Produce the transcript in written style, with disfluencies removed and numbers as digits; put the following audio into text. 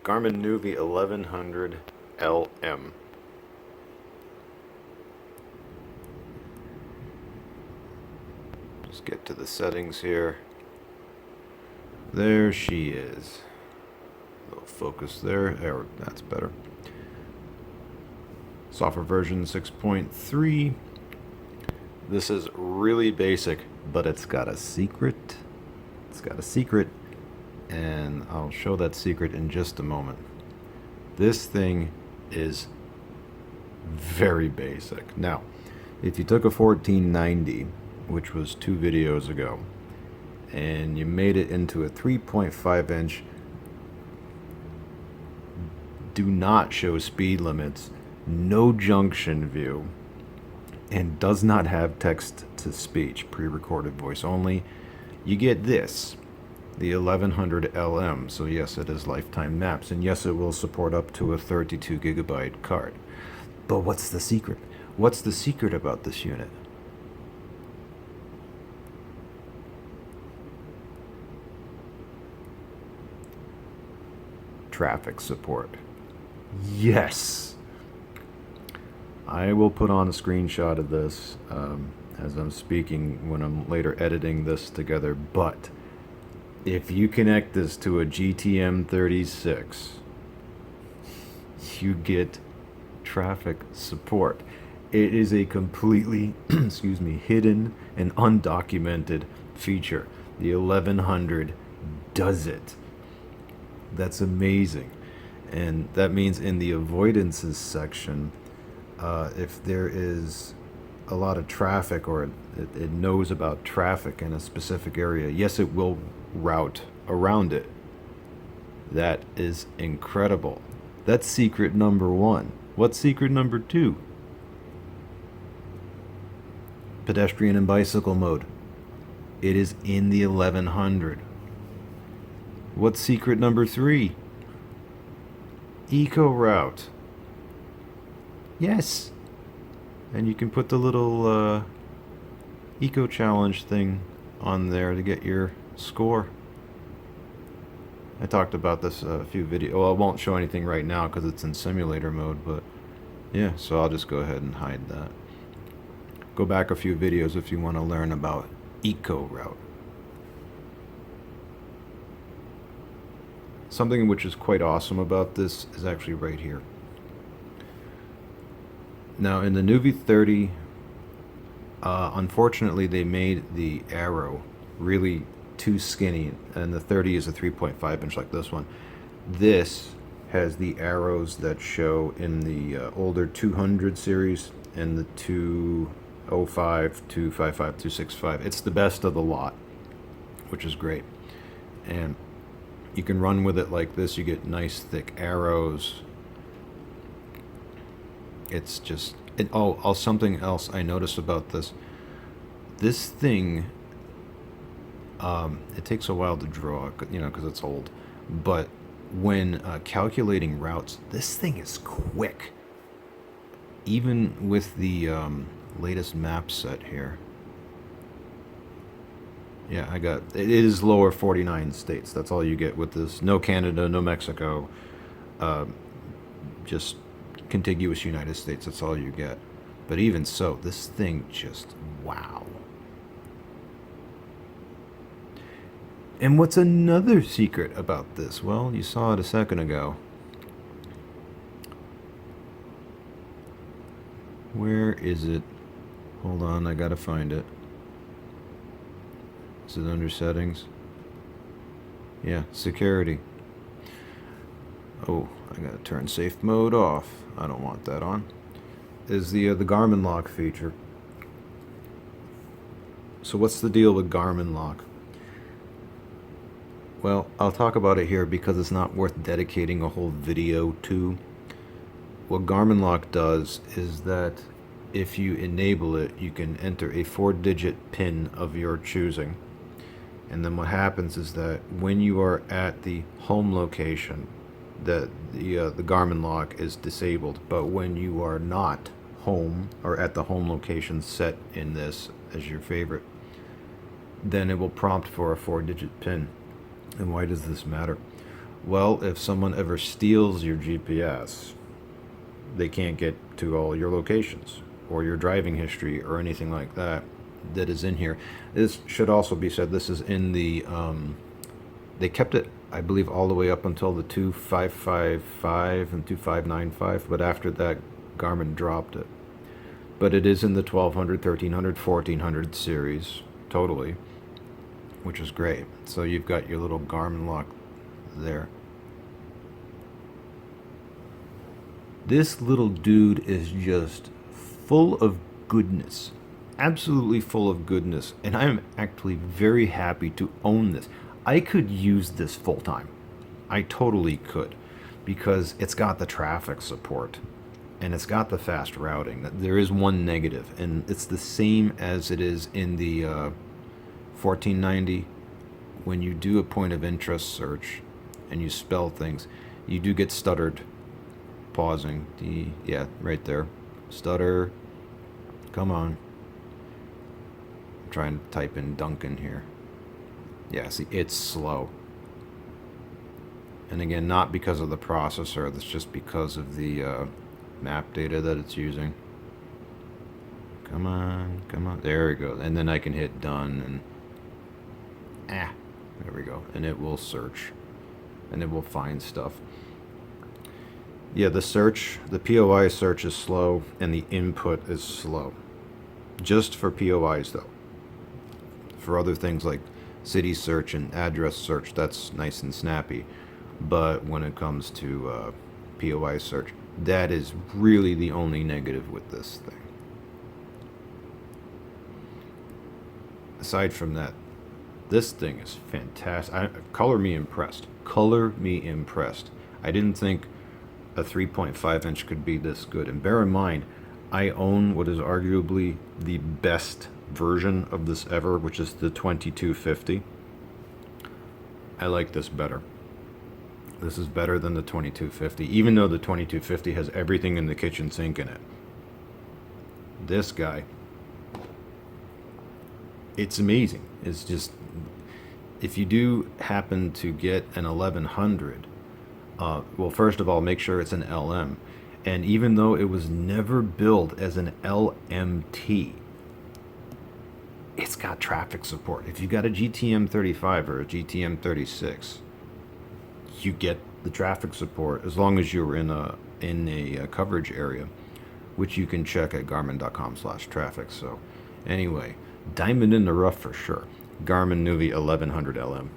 Garmin nuvi 1100 LM. Just get to the settings here. There she is. A little focus there. There, that's better. Software version 6.3. This is really basic, but it's got a secret. It's got a secret, and I'll show that secret in just a moment. This thing is very basic. Now, if you took a 1490, which was 2 videos ago, and you made it into a 3.5 inch, do not show speed limits, no junction view, and does not have text to speech, pre-recorded voice only, you get this, the 1100 LM. So yes, it is lifetime maps, and yes, it will support up to a 32 gigabyte card. But what's the secret? What's the secret about this unit? Traffic support. Yes! I will put on a screenshot of this as I'm speaking when I'm later editing this together, but if you connect this to a GTM 36, you get traffic support. It is a completely excuse me, hidden and undocumented feature. The 1100 does it. That's amazing. And that means in the avoidances section, if there is a lot of traffic, or it knows about traffic in a specific area, yes, it will route around it. That is incredible. That's secret number 1. What's secret number 2? Pedestrian and bicycle mode. It is in the 1100. What's secret number 3? Eco route. Yes. And you can put the little eco challenge thing on there to get your score. I talked about this a few videos. Well, I won't show anything right now because it's in simulator mode, but yeah, so I'll just go ahead and hide that. Go back a few videos if you want to learn about eco route. Something which is quite awesome about this is actually right here. Now in the nuvi 30, unfortunately they made the arrow really too skinny, and the 30 is a 3.5 inch like this one. This has the arrows that show in the older 200 series and the 205, 255, 265. It's the best of the lot, which is great. And you can run with it like this. You get nice thick arrows. It's just something else I noticed about this. This thing, it takes a while to draw, because it's old. But when calculating routes, this thing is quick. Even with the latest map set here. Yeah, it is lower 49 states. That's all you get with this. No Canada, no Mexico. Just contiguous United States. That's all you get. But even so, this thing just, wow. And what's another secret about this? Well, you saw it a second ago. Where is it? Hold on, I gotta find it. Is it under settings? Yeah, security. Oh, I gotta turn safe mode off. I don't want that on. Is the Garmin lock feature. So what's the deal with Garmin lock? Well, I'll talk about it here because it's not worth dedicating a whole video to. What Garmin lock does is that if you enable it, you can enter a 4-digit PIN of your choosing. And then what happens is that when you are at the home location, that the Garmin lock is disabled. But when you are not home or at the home location set in this as your favorite, then it will prompt for a 4-digit PIN. And why does this matter? Well, if someone ever steals your GPS, they can't get to all your locations or your driving history or anything like that that is in here. This should also be said, this is in the, they kept it, I believe, all the way up until the 2555 and 2595, but after that, Garmin dropped it. But it is in the 1200, 1300, 1400 series, totally, which is great. So you've got your little Garmin lock there. This little dude is just full of goodness, absolutely full of goodness, and I'm actually very happy to own this. I could use this full time. I totally could, because it's got the traffic support and it's got the fast routing. There is one negative, and it's the same as it is in the 1490. When you do a point of interest search and you spell things, you do get stuttered. Pausing. Yeah, right there. Stutter. Come on. I'm trying to type in Duncan here. Yeah, see, it's slow. And again, not because of the processor, that's just because of the map data that it's using. Come on, come on. There we go. And then I can hit done, and there we go. And it will search. And it will find stuff. Yeah, the search, the POI search is slow, and the input is slow. Just for POIs, though. For other things like city search and address search, that's nice and snappy. But when it comes to POI search, that is really the only negative with this thing. Aside from that, this thing is fantastic. Color me impressed. Color me impressed. I didn't think a 3.5 inch could be this good. And bear in mind, I own what is arguably the best version of this ever, which is the 2250. I like this better. This is better than the 2250, even though the 2250 has everything in the kitchen sink in it. This guy, it's amazing. It's just, if you do happen to get an 1100, well, first of all, make sure it's an LM. And even though it was never built as an LMT, it's got traffic support. If you've got a GTM 35 or a GTM 36, you get the traffic support as long as you're in a coverage area, which you can check at garmin.com/traffic. So anyway, diamond in the rough for sure. Garmin nuvi 1100 LM.